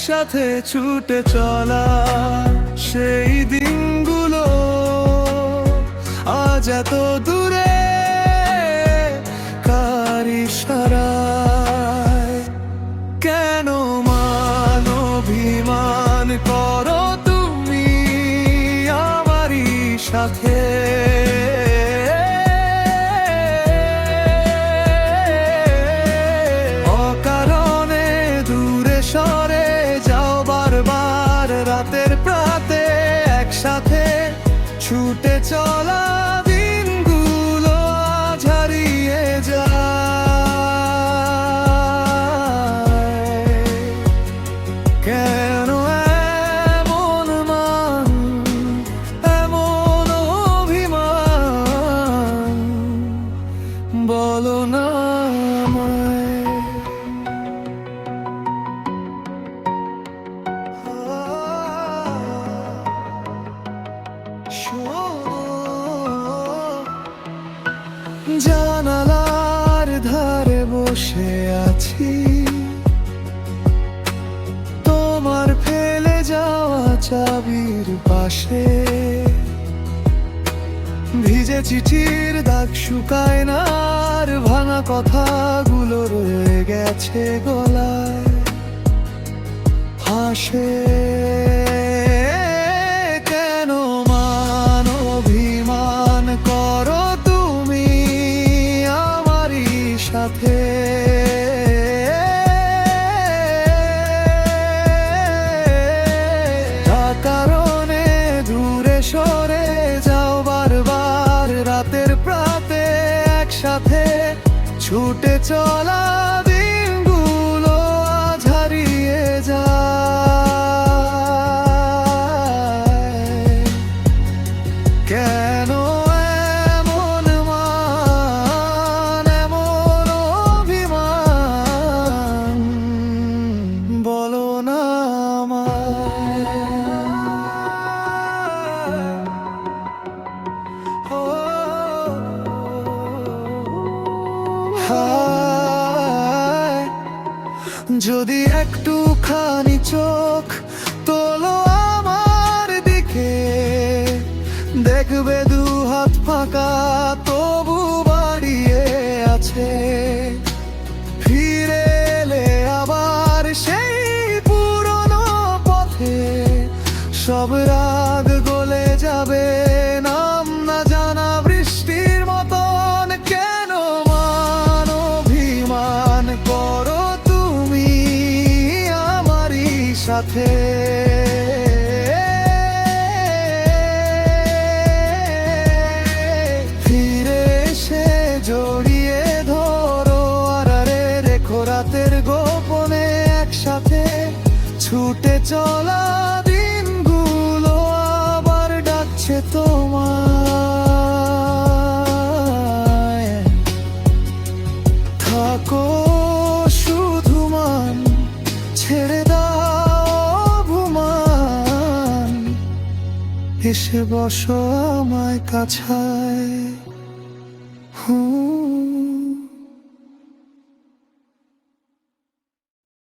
একসাথে ছুটে চলা সেই দিনগুলো আজ এত দূরে কার ইশারায়। কেন মান অভিমান করো তুমি আমারই সাথে? অকারণে দূরে সরে যাও বারবার রাতের প্রাতে, একসাথে ছুটে চলা দিনগুলো আজ হারিয়ে যায়। কেন এমন মান, এমন অভিমান, বলো না আমায়। জানালার ধারে বসে আছি, তোমার ফেলে যাওয়া চাবির পাশে। ভিজে চিঠির দাগ শুকায় না, আর ভাঙা কথাগুলো রয়ে গেছে গলায়। হাসে কেন মান অভিমান করো তুমি আমারই সাথে? তার কারণে দূরে সরে যাও বারবার রাতের প্রাতে, একসাথে ছুটে চলা দিনগুলো আজ হারিয়ে যায়। কেন এমন মান, এমন অভিমান, বলো না আমায়। হায়, যদি একটুখানি চোখ তোলো আমার দিকে, দেখবে দু হাত ফাঁকা তবু বাড়িয়ে আছে। ফিরে এলে আবার সেই পুরনো পথে, সব রাগ গলে যাবে নাম না জানা বৃষ্টির মতন। কেন মান অভিমান করো তুমি আমারই সাথে? ফিরে এসে জড়িয়ে ধরো, আড়ালে রেখো রাতের গোপনে, একসাথে ছুটে চলা দিনগুলো আবার ডাকছে তোমায়। থাকো শুধু মান, ছেড়ে দাও অভিমান, এসে বসো আমায় কাছায়।